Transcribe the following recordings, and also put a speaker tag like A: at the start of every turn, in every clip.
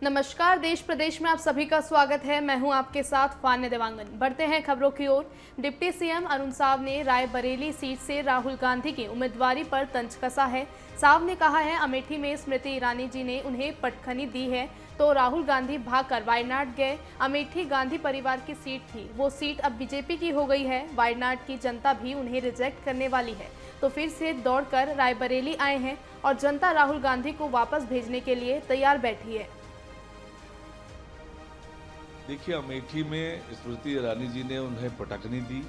A: नमस्कार। देश प्रदेश में आप सभी का स्वागत है। मैं हूं आपके साथ फान्य देवांगन। बढ़ते हैं खबरों की ओर। डिप्टी सीएम अरुण साव ने रायबरेली सीट से राहुल गांधी की उम्मीदवारी पर तंज कसा है। साव ने कहा है, अमेठी में स्मृति ईरानी जी ने उन्हें पटखनी दी है तो राहुल गांधी भागकर वायनाड गए। अमेठी गांधी परिवार की सीट थी, वो सीट अब बीजेपी की हो गई है। वायनाड की जनता भी उन्हें रिजेक्ट करने वाली है, तो फिर से दौड़कर रायबरेली आए हैं और जनता राहुल गांधी को वापस भेजने के लिए तैयार बैठी है।
B: देखिए, अमेठी में स्मृति ईरानी जी ने उन्हें पटकनी दी।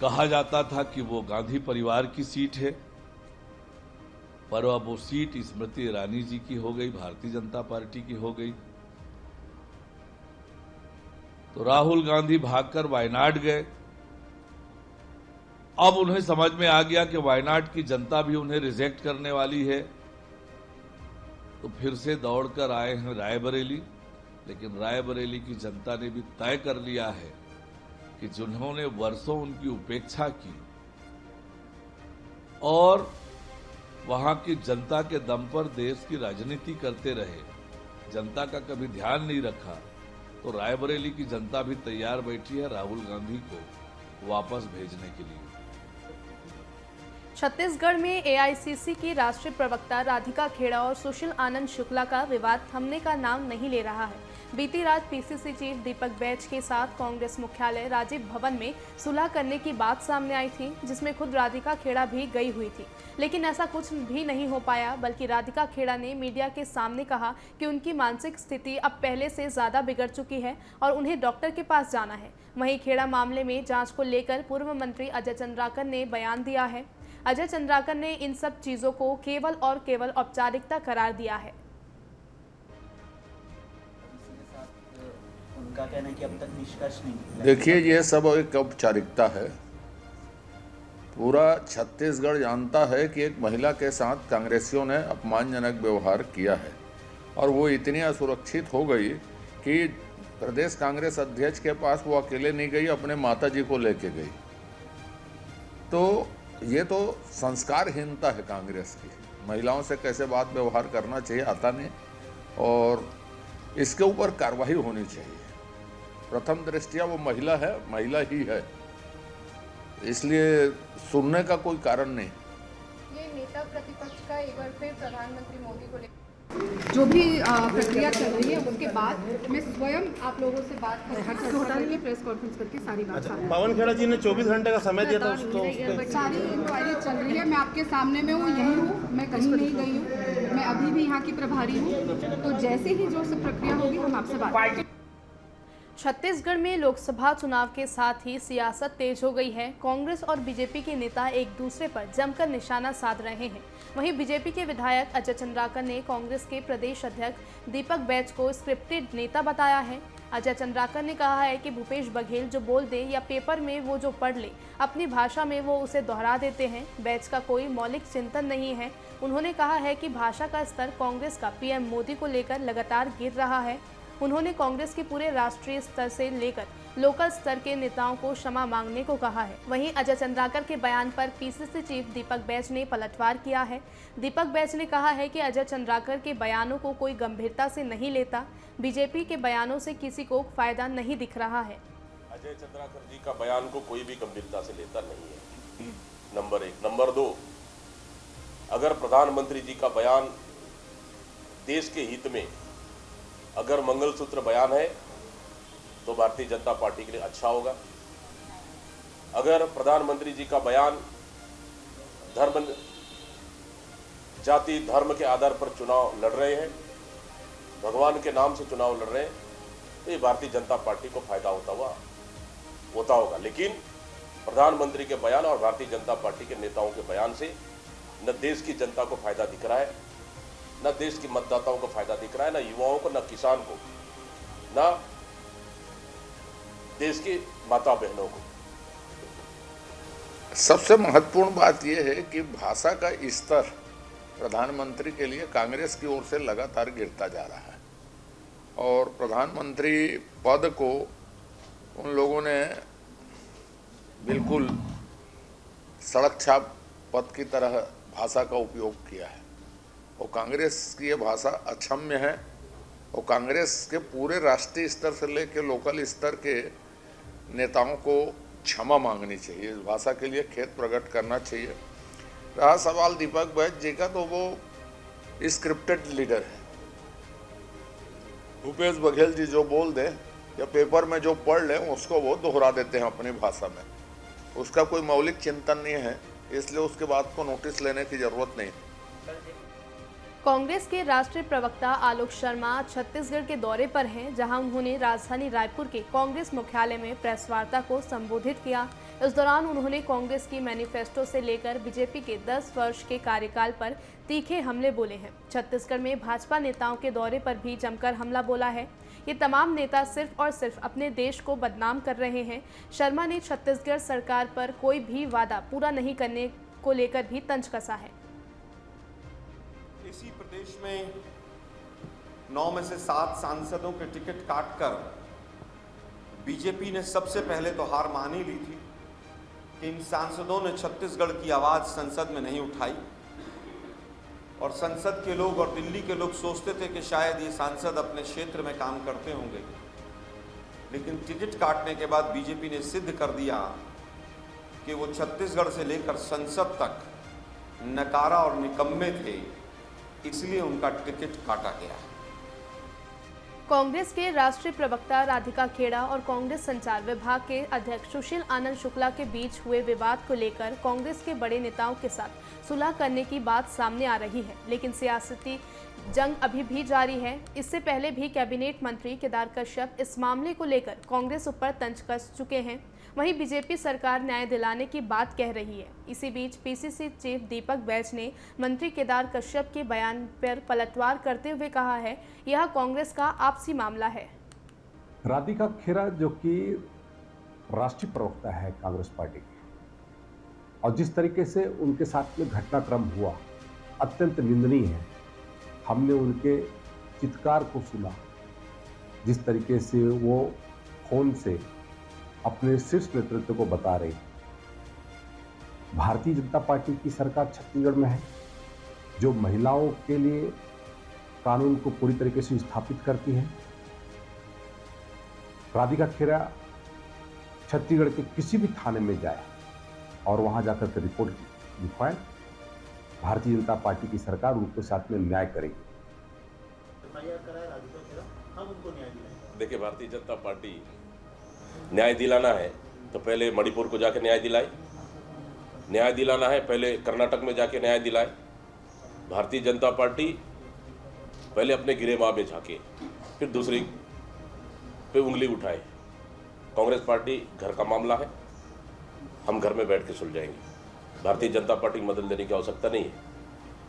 B: कहा जाता था कि वो गांधी परिवार की सीट है, पर अब वो सीट स्मृति ईरानी जी की हो गई, भारतीय जनता पार्टी की हो गई। तो राहुल गांधी भागकर वायनाड गए। अब उन्हें समझ में आ गया कि वायनाड की जनता भी उन्हें रिजेक्ट करने वाली है, तो फिर से दौड़कर आए हैं रायबरेली। लेकिन रायबरेली की जनता ने भी तय कर लिया है कि जिन्होंने वर्षों उनकी उपेक्षा की और वहां की जनता के दम पर देश की राजनीति करते रहे, जनता का कभी ध्यान नहीं रखा, तो रायबरेली की जनता भी तैयार बैठी है राहुल गांधी को वापस भेजने के लिए।
A: छत्तीसगढ़ में एआईसीसी की राष्ट्रीय प्रवक्ता राधिका खेड़ा और सुशील आनंद शुक्ला का विवाद थमने का नाम नहीं ले रहा है। बीती रात पीसीसी चीफ दीपक बैज के साथ कांग्रेस मुख्यालय राजीव भवन में सुलह करने की बात सामने आई थी, जिसमें खुद राधिका खेड़ा भी गई हुई थी। लेकिन ऐसा कुछ भी नहीं हो पाया, बल्कि राधिका खेड़ा ने मीडिया के सामने कहा कि उनकी मानसिक स्थिति अब पहले से ज्यादा बिगड़ चुकी है और उन्हें डॉक्टर के पास जाना है। वहीं खेड़ा मामले में जांच को लेकर पूर्व मंत्री अजय चंद्राकर ने बयान दिया है। अजय चंद्राकर ने इन सब चीजों को केवल और केवल औपचारिकता करार दिया है।
C: उनका कहना है कि अब तक निष्कर्ष नहीं।
D: देखिए, ये सब एक औपचारिकता है। पूरा छत्तीसगढ़ जानता है कि एक महिला के साथ कांग्रेसियों ने अपमानजनक व्यवहार किया है और वो इतनी असुरक्षित हो गई कि प्रदेश कांग्रेस अध्यक्ष के पास वो अकेले नहीं गई, अपने माताजी को लेके गई। तो ये तो संस्कारहीनता है कांग्रेस की। महिलाओं से कैसे बात व्यवहार करना चाहिए आता नहीं, और इसके ऊपर कार्रवाई होनी चाहिए। प्रथम दृष्टया वो महिला है, महिला ही है, इसलिए सुनने का कोई कारण नहीं।
A: ये नेता प्रतिपक्ष का एक बार फिर प्रधानमंत्री मोदी को
E: जो भी प्रक्रिया चल रही है उसके बाद मैं स्वयं आप लोगों से बात करके प्रेस कॉन्फ्रेंस करके सारी बात
F: पवन खेड़ा जी ने 24 घंटे का समय दिया था,
E: सारी इंक्वायरी चल रही है। मैं आपके सामने में हूँ, यही हूँ, मैं कहीं नहीं गई हूँ, मैं अभी भी यहाँ की प्रभारी हूँ। तो जैसे ही जो सब प्रक्रिया होगी हम आपसे बात करेंगे।
A: छत्तीसगढ़ में लोकसभा चुनाव के साथ ही सियासत तेज हो गई है। कांग्रेस और बीजेपी के नेता एक दूसरे पर जमकर निशाना साध रहे हैं। वहीं बीजेपी के विधायक अजय चंद्राकर ने कांग्रेस के प्रदेश अध्यक्ष दीपक बैज को स्क्रिप्टेड नेता बताया है। अजय चंद्राकर ने कहा है कि भूपेश बघेल जो बोल दे या पेपर में वो जो पढ़ ले, अपनी भाषा में वो उसे दोहरा देते हैं। बैज का कोई मौलिक चिंतन नहीं है। उन्होंने कहा है कि भाषा का स्तर कांग्रेस का पीएम मोदी को लेकर लगातार गिर रहा है। उन्होंने कांग्रेस के पूरे राष्ट्रीय स्तर से लेकर लोकल स्तर के नेताओं को क्षमा मांगने को कहा है। वहीं अजय चंद्राकर के बयान पर पीसीसी चीफ दीपक बैज ने पलटवार किया है। दीपक बैज ने कहा है कि अजय चंद्राकर के बयानों को कोई गंभीरता से नहीं लेता। बीजेपी के बयानों से किसी को फायदा नहीं दिख रहा है।
G: अजय चंद्राकर जी का बयान को कोई भी गंभीरता से लेता नहीं है, नंबर एक। नंबर दो, अगर प्रधानमंत्री जी का बयान देश के हित में अगर मंगलसूत्र बयान है तो भारतीय जनता पार्टी के लिए अच्छा होगा। अगर प्रधानमंत्री जी का बयान धर्म, जाति, धर्म के आधार पर चुनाव लड़ रहे हैं, भगवान के नाम से चुनाव लड़ रहे हैं, तो ये भारतीय जनता पार्टी को फायदा होता होगा। लेकिन प्रधानमंत्री के बयान और भारतीय जनता पार्टी के नेताओं के बयान से न देश की जनता को फायदा दिख रहा है, न देश के मतदाताओं को फायदा दिख रहा है, न युवाओं को, न किसान को, न देश की माता बहनों को।
D: सबसे महत्वपूर्ण बात यह है कि भाषा का स्तर प्रधानमंत्री के लिए कांग्रेस की ओर से लगातार गिरता जा रहा है और प्रधानमंत्री पद को उन लोगों ने बिल्कुल सड़क छाप पद की तरह भाषा का उपयोग किया है। और कांग्रेस की ये भाषा अक्षम्य है और कांग्रेस के पूरे राष्ट्रीय स्तर से लेकर लोकल स्तर के नेताओं को क्षमा मांगनी चाहिए, इस भाषा के लिए खेद प्रकट करना चाहिए। रहा सवाल दीपक बैज जी का, तो वो स्क्रिप्टेड लीडर है। भूपेश बघेल जी जो बोल दें या पेपर में जो पढ़ लें उसको वो दोहरा देते हैं अपनी भाषा में, उसका कोई मौलिक चिंतन नहीं है, इसलिए उसके बात को नोटिस लेने की जरूरत नहीं।
A: कांग्रेस के राष्ट्रीय प्रवक्ता आलोक शर्मा छत्तीसगढ़ के दौरे पर हैं, जहां उन्होंने राजधानी रायपुर के कांग्रेस मुख्यालय में प्रेस वार्ता को संबोधित किया। इस दौरान उन्होंने कांग्रेस की मैनिफेस्टो से लेकर बीजेपी के 10 वर्ष के कार्यकाल पर तीखे हमले बोले हैं। छत्तीसगढ़ में भाजपा नेताओं के दौरे पर भी जमकर हमला बोला है। ये तमाम नेता सिर्फ और सिर्फ अपने देश को बदनाम कर रहे हैं। शर्मा ने छत्तीसगढ़ सरकार पर कोई भी वादा पूरा नहीं करने को लेकर भी तंज कसा है।
H: इसी प्रदेश में 9 में से 7 सांसदों के टिकट काटकर बीजेपी ने सबसे पहले तो हार मान ही ली थी कि इन सांसदों ने छत्तीसगढ़ की आवाज संसद में नहीं उठाई, और संसद के लोग और दिल्ली के लोग सोचते थे कि शायद ये सांसद अपने क्षेत्र में काम करते होंगे, लेकिन टिकट काटने के बाद बीजेपी ने सिद्ध कर दिया कि वो छत्तीसगढ़ से लेकर संसद तक नकारा और निकम्मे थे, इसलिए उनका टिकट काटा गया।
A: कांग्रेस के राष्ट्रीय प्रवक्ता राधिका खेड़ा और कांग्रेस संचार विभाग के अध्यक्ष सुशील आनंद शुक्ला के बीच हुए विवाद को लेकर कांग्रेस के बड़े नेताओं के साथ सुलह करने की बात सामने आ रही है, लेकिन सियासती जंग अभी भी जारी है। इससे पहले भी कैबिनेट मंत्री केदार कश्यप इस मामले को लेकर कांग्रेस ऊपर तंज कस चुके हैं। वहीं बीजेपी सरकार न्याय दिलाने की बात कह रही है। इसी बीच पीसीसी चीफ दीपक बैज ने मंत्री केदार कश्यप के बयान पर पलटवार करते हुए कहा है, यह कांग्रेस का आपसी मामला है।
I: राधिका खेड़ा जो कि राष्ट्रीय प्रवक्ता है कांग्रेस पार्टी की, और जिस तरीके से उनके साथ में घटनाक्रम हुआ अत्यंत निंदनीय है। हमने उनके चित्कार को सुना, जिस तरीके से वो फोन से अपने शीर्ष नेतृत्व को बता रही। भारतीय जनता पार्टी की सरकार छत्तीसगढ़ में है, जो महिलाओं के लिए कानून को पूरी तरीके से स्थापित करती है। राधिका खेड़ा छत्तीसगढ़ के किसी भी थाने में जाए और वहां जाकर के रिपोर्ट लिखवाए, भारतीय जनता पार्टी की सरकार उनके साथ में न्याय करेगी।
G: देखिए, भारतीय जनता पार्टी न्याय दिलाना है तो पहले मणिपुर को जाके न्याय दिलाए, न्याय दिलाना है पहले कर्नाटक में जाके न्याय दिलाए। भारतीय जनता पार्टी पहले अपने गिरेबान में झांके, फिर दूसरी पे उंगली उठाए। कांग्रेस पार्टी घर का मामला है, हम घर में बैठ के सुलझाएंगे। भारतीय जनता पार्टी को मदद देने की आवश्यकता नहीं है।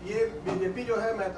F: ये बीजेपी जो है, मैं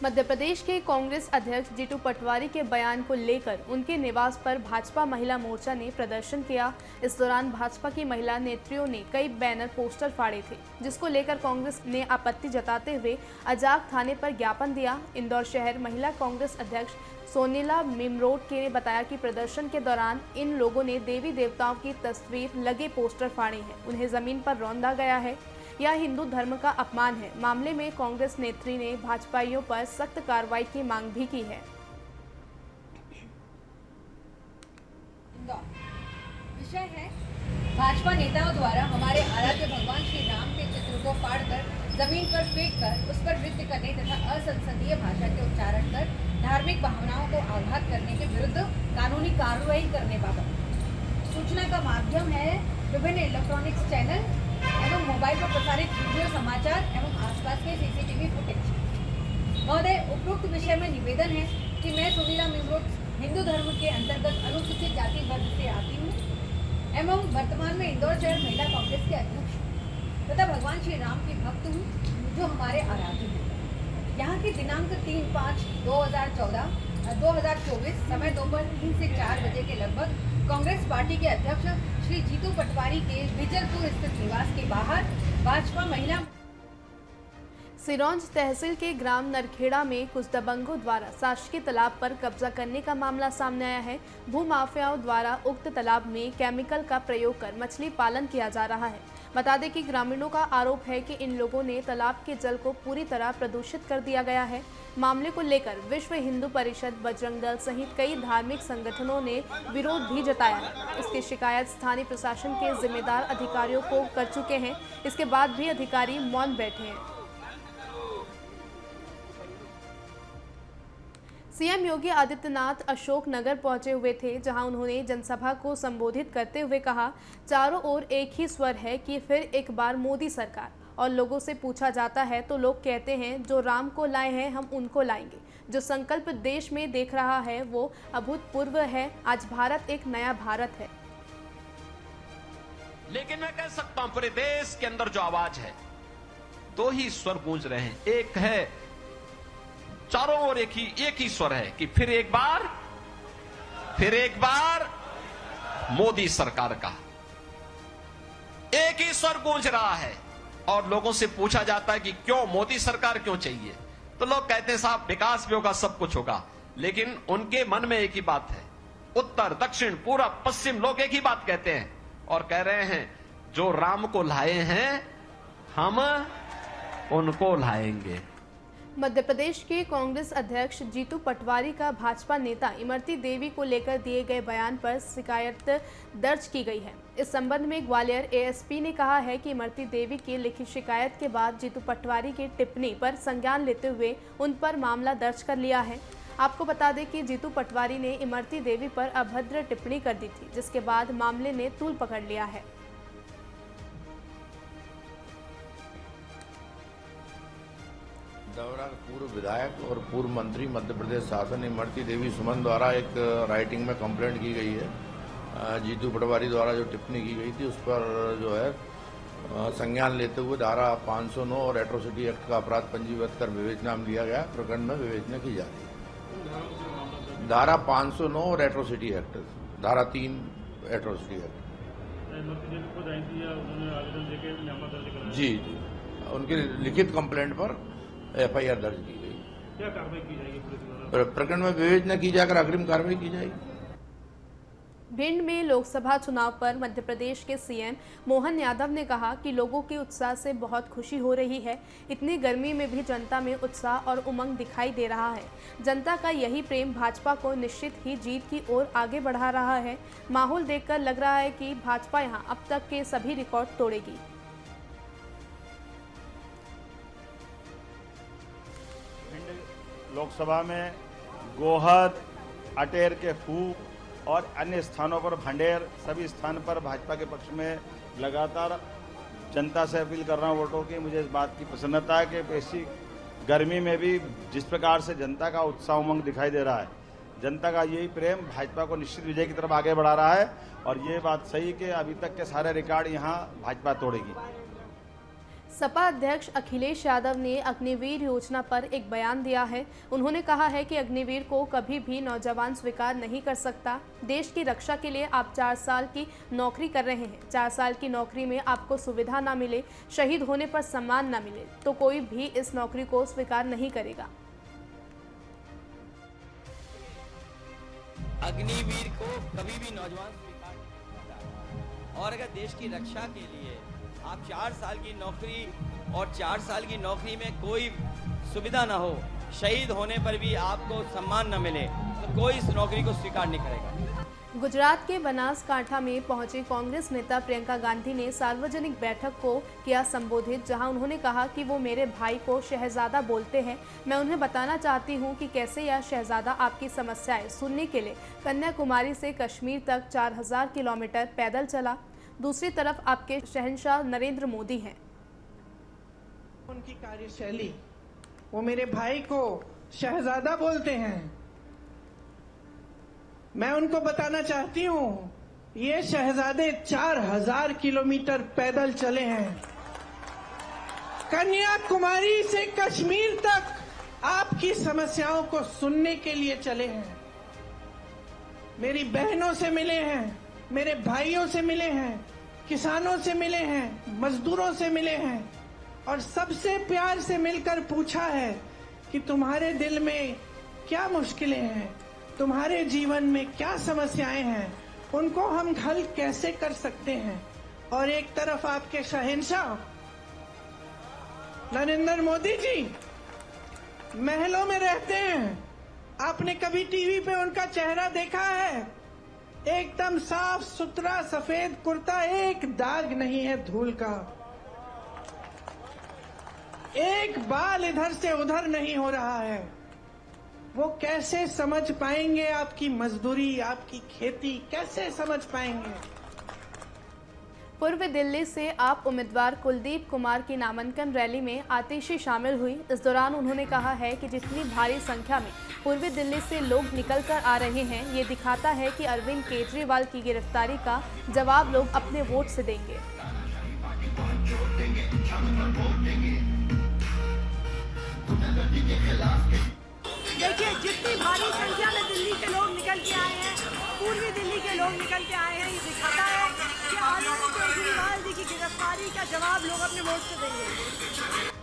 A: मध्य प्रदेश के कांग्रेस अध्यक्ष जीतू पटवारी के बयान को लेकर उनके निवास पर भाजपा महिला मोर्चा ने प्रदर्शन किया। इस दौरान भाजपा की महिला नेत्रियों ने कई बैनर पोस्टर फाड़े थे, जिसको लेकर कांग्रेस ने आपत्ति जताते हुए अजाक थाने पर ज्ञापन दिया। इंदौर शहर महिला कांग्रेस अध्यक्ष सोनीला मिमरोड ने बताया कि प्रदर्शन के दौरान इन लोगों ने देवी देवताओं की तस्वीर लगे पोस्टर फाड़े हैं, उन्हें जमीन पर रौंदा गया है। यह हिंदू धर्म का अपमान है। मामले में कांग्रेस नेत्री ने भाजपाइयों पर सख्त कार्रवाई की मांग भी की है।
J: विषय है भाजपा नेताओं द्वारा हमारे आराध्य भगवान श्री राम के चित्र को फाड़कर जमीन पर फेंककर उस पर नृत्य करने तथा असंसदीय भाषा के उच्चारण कर धार्मिक भावनाओं को आघात करने के विरुद्ध कानूनी कार्रवाई करने बाबत सूचना का माध्यम है विभिन्न इलेक्ट्रॉनिक्स चैनल एवं मोबाइल पर प्रसारित वीडियो समाचार एवं आसपास के सीसीटीवी फुटेज। महोदय, उपरोक्त विषय में निवेदन है कि मैं सुनीला मिमरोड हिंदू धर्म के अंतर्गत अनुसूचित जाति वर्ग से आती हूँ एवं वर्तमान में इंदौर शहर महिला कांग्रेस के अध्यक्ष हूँ तथा भगवान श्री राम की भक्त हूँ, जो हमारे आराध्य हैं। यहाँ की दिनांक 3/5/2024 समय दोपहर 3 से 4 बजे के लगभग कांग्रेस पार्टी के अध्यक्ष श्री जीतू पटवारी के विजलपुर स्थित निवास के बाहर भाजपा महिला
A: सिरोंज तहसील के ग्राम नरखेड़ा में कुछ दबंगों द्वारा शासकीय तालाब पर कब्जा करने का मामला सामने आया है। भूमाफियाओं द्वारा उक्त तालाब में केमिकल का प्रयोग कर मछली पालन किया जा रहा है। बता दें कि ग्रामीणों का आरोप है कि इन लोगों ने तालाब के जल को पूरी तरह प्रदूषित कर दिया गया है। मामले को लेकर विश्व हिंदू परिषद, बजरंग दल सहित कई धार्मिक संगठनों ने विरोध भी जताया है। इसकी शिकायत स्थानीय प्रशासन के जिम्मेदार अधिकारियों को कर चुके हैं। इसके बाद भी अधिकारी मौन बैठे हैं। सीएम योगी आदित्यनाथ अशोकनगर पहुंचे हुए थे, जहां उन्होंने जनसभा को संबोधित करते हुए कहा, चारों ओर एक ही स्वर है कि फिर एक बार मोदी सरकार। और लोगों से पूछा जाता है तो लोग कहते हैं जो राम को लाए हैं हम उनको लाएंगे। जो संकल्प देश में देख रहा है वो अभूतपूर्व है। आज भारत एक नया भारत है।
K: लेकिन मैं कह सकता हूं पूरे देश के अंदर जो आवाज है, दो ही स्वर गूंज रहे हैं। एक है चारों ओर एक ही स्वर है कि फिर एक बार मोदी सरकार का एक ही स्वर गूंज रहा है। और लोगों से पूछा जाता है कि क्यों मोदी सरकार क्यों चाहिए, तो लोग कहते हैं साहब विकास भी होगा, सब कुछ होगा। लेकिन उनके मन में एक ही बात है, उत्तर दक्षिण पूरब पश्चिम लोग एक ही बात कहते हैं और कह रहे हैं जो राम को लाए हैं हम उनको लाएंगे।
A: मध्य प्रदेश के कांग्रेस अध्यक्ष जीतू पटवारी का भाजपा नेता इमरती देवी को लेकर दिए गए बयान पर शिकायत दर्ज की गई है। इस संबंध में ग्वालियर एएसपी ने कहा है कि इमरती देवी की लिखित शिकायत के बाद जीतू पटवारी की टिप्पणी पर संज्ञान लेते हुए उन पर मामला दर्ज कर लिया है। आपको बता दें कि जीतू पटवारी ने इमरती देवी पर अभद्र टिप्पणी कर दी थी, जिसके बाद मामले ने तूल पकड़ लिया है।
D: दौरा पूर्व विधायक और पूर्व मंत्री मध्य प्रदेश शासन इमरती देवी सुमन द्वारा एक राइटिंग में कंप्लेंट की गई है। जीतू पटवारी द्वारा जो टिप्पणी की गई थी उस पर जो है संज्ञान लेते हुए धारा 509 और एट्रोसिटी एक्ट का अपराध पंजीबद्ध कर विवेचना में लिया गया। प्रकरण में विवेचना की जा रही है। धारा 509 और एट्रोसिटी एक्ट, धारा 3 एट्रोसिटी एक्ट। जी, उनकी लिखित कंप्लेंट पर एफआईआर दर्ज की गई। क्या कार्रवाई की जाएगी? प्रकरण में विवेचना की जाकर अग्रिम कार्रवाई की जाएगी।
A: भिंड में लोकसभा चुनाव पर मध्य प्रदेश के सीएम मोहन यादव ने कहा कि लोगों के उत्साह से बहुत खुशी हो रही है। इतनी गर्मी में भी जनता में उत्साह और उमंग दिखाई दे रहा है। जनता का यही प्रेम भाजपा को निश्चित ही जीत की ओर आगे बढ़ा रहा है। माहौल देखकर लग रहा है कि भाजपा यहां अब तक के सभी रिकॉर्ड तोड़ेगी।
F: लोकसभा में गोहद, अटेर के फूक और अन्य स्थानों पर भंडेर, सभी स्थान पर भाजपा के पक्ष में लगातार जनता से अपील कर रहा हूं वोटों की। मुझे इस बात की प्रसन्नता है कि ऐसी गर्मी में भी जिस प्रकार से जनता का उत्साह उमंग दिखाई दे रहा है, जनता का यही प्रेम भाजपा को निश्चित विजय की तरफ आगे बढ़ा रहा है। और ये बात सही कि अभी तक के सारे रिकॉर्ड यहाँ भाजपा तोड़ेगी।
A: सपा अध्यक्ष अखिलेश यादव ने अग्निवीर योजना पर एक बयान दिया है। उन्होंने कहा है कि अग्निवीर को कभी भी नौजवान स्वीकार नहीं कर सकता। देश की रक्षा के लिए आप 4 साल की नौकरी कर रहे हैं। 4 साल की नौकरी में आपको सुविधा ना मिले, शहीद होने पर सम्मान ना मिले तो कोई भी इस नौकरी को स्वीकार नहीं करेगा।
L: अग्निवीर को कभी भी नौजवान स्वीकार नहीं करता। और अगर देश की रक्षा के लिए आप 4 साल की नौकरी और 4 साल की नौकरी में कोई सुविधा ना हो, शहीद होने पर भी आपको सम्मान न मिले तो कोई इस नौकरी को स्वीकार नहीं करेगा।
A: गुजरात के बनासकांठा में पहुंची कांग्रेस नेता प्रियंका गांधी ने सार्वजनिक बैठक को किया संबोधित, जहां उन्होंने कहा कि वो मेरे भाई को शहजादा बोलते हैं। मैं उन्हें बताना चाहती हूं कि कैसे यह शहजादा आपकी समस्याएं सुनने के लिए कन्याकुमारी से कश्मीर तक 4000 किलोमीटर पैदल चला। दूसरी तरफ आपके शहंशाह नरेंद्र मोदी हैं।
M: उनकी कार्यशैली, वो मेरे भाई को शहजादा बोलते हैं। मैं उनको बताना चाहती हूं, ये शहजादे 4000 किलोमीटर पैदल चले हैं। कन्याकुमारी से कश्मीर तक आपकी समस्याओं को सुनने के लिए चले हैं। मेरी बहनों से मिले हैं, मेरे भाइयों से मिले हैं, किसानों से मिले हैं, मजदूरों से मिले हैं और सबसे प्यार से मिलकर पूछा है कि तुम्हारे दिल में क्या मुश्किलें हैं, तुम्हारे जीवन में क्या समस्याएं हैं, उनको हम हल कैसे कर सकते हैं। और एक तरफ आपके शहंशाह नरेंद्र मोदी जी महलों में रहते हैं। आपने कभी टीवी पे उनका चेहरा देखा है? एकदम साफ सुथरा सफेद कुर्ता, एक दाग नहीं है धूल का, एक बाल इधर से उधर नहीं हो रहा है। वो कैसे समझ पाएंगे आपकी मजदूरी, आपकी खेती कैसे समझ पाएंगे?
A: पूर्व दिल्ली से आप उम्मीदवार कुलदीप कुमार की नामांकन रैली में आतिशी शामिल हुई। इस दौरान उन्होंने कहा है कि जितनी भारी संख्या में पूर्वी दिल्ली से लोग निकल कर आ रहे हैं, ये दिखाता है कि अरविंद केजरीवाल की गिरफ्तारी का जवाब लोग अपने वोट से देंगे।
J: देखिए, जितनी भारी संख्या में दिल्ली के लोग निकल के आए हैं, पूर्वी दिल्ली के लोग निकल के आए हैं, ये दिखाता है कि अरविंद केजरीवाल जी की गिरफ्तारी का जवाब लोग अपने वोट से देंगे।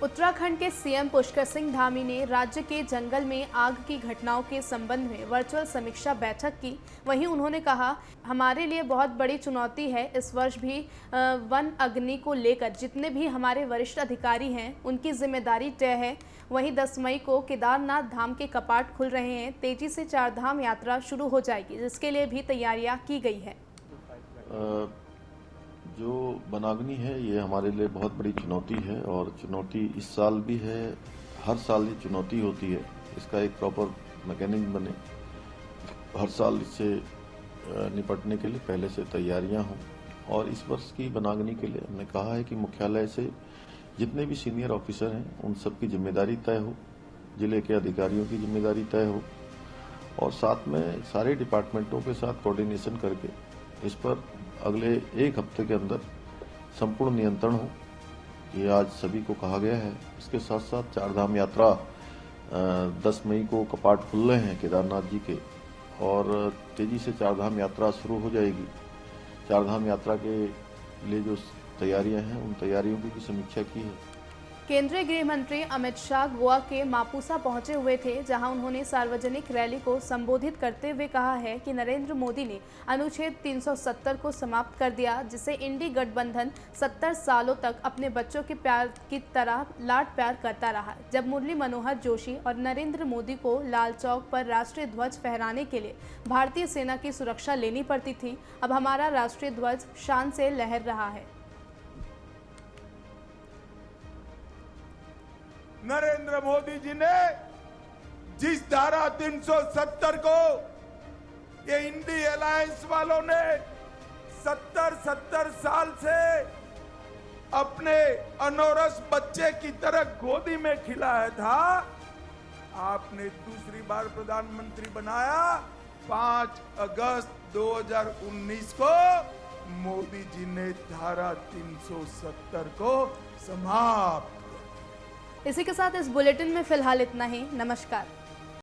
A: उत्तराखंड के सीएम पुष्कर सिंह धामी ने राज्य के जंगल में आग की घटनाओं के संबंध में वर्चुअल समीक्षा बैठक की। वहीं उन्होंने कहा, हमारे लिए बहुत बड़ी चुनौती है। इस वर्ष भी वन अग्नि को लेकर जितने भी हमारे वरिष्ठ अधिकारी हैं, उनकी जिम्मेदारी तय है। वहीं 10 मई को केदारनाथ धाम के कपाट खुल रहे हैं। तेजी से 4 धाम यात्रा शुरू हो जाएगी, जिसके लिए भी तैयारियां की गई है।
N: जो वनाग्नि है ये हमारे लिए बहुत बड़ी चुनौती है, और चुनौती इस साल भी है। हर साल ये चुनौती होती है, इसका एक प्रॉपर मैकेनिज्म बने, हर साल इससे निपटने के लिए पहले से तैयारियां हों। और इस वर्ष की वनाग्नि के लिए हमने कहा है कि मुख्यालय से जितने भी सीनियर ऑफिसर हैं उन सब की जिम्मेदारी तय हो, जिले के अधिकारियों की जिम्मेदारी तय हो, और साथ में सारे डिपार्टमेंटों के साथ कोऑर्डिनेशन करके इस पर अगले 1 हफ्ते के अंदर संपूर्ण नियंत्रण हो। ये आज सभी को कहा गया है। इसके साथ साथ 4 धाम यात्रा 10 मई को कपाट खुल रहे हैं केदारनाथ जी के, और तेजी से 4 धाम यात्रा शुरू हो जाएगी। 4 धाम यात्रा के लिए जो तैयारियां हैं उन तैयारियों की भी समीक्षा की है।
A: केंद्रीय गृह मंत्री अमित शाह गोवा के मापुसा पहुंचे हुए थे, जहां उन्होंने सार्वजनिक रैली को संबोधित करते हुए कहा है कि नरेंद्र मोदी ने अनुच्छेद 370 को समाप्त कर दिया, जिसे इंडी गठबंधन 70 सालों तक अपने बच्चों के प्यार की तरह लाड प्यार करता रहा। जब मुरली मनोहर जोशी और नरेंद्र मोदी को लाल चौक पर राष्ट्रीय ध्वज फहराने के लिए भारतीय सेना की सुरक्षा लेनी पड़ती थी, अब हमारा राष्ट्रीय ध्वज शान से लहर रहा है।
O: नरेंद्र मोदी जी ने जिस धारा 370 को ये इंडी अलायंस वालों ने 70 साल से अपने अनौरस बच्चे की तरह गोदी में खिलाया था, आपने दूसरी बार प्रधानमंत्री बनाया 5 अगस्त 2019 को। मोदी जी ने धारा 370 को समाप्त।
A: इसी के साथ इस बुलेटिन में फिलहाल इतना ही। नमस्कार।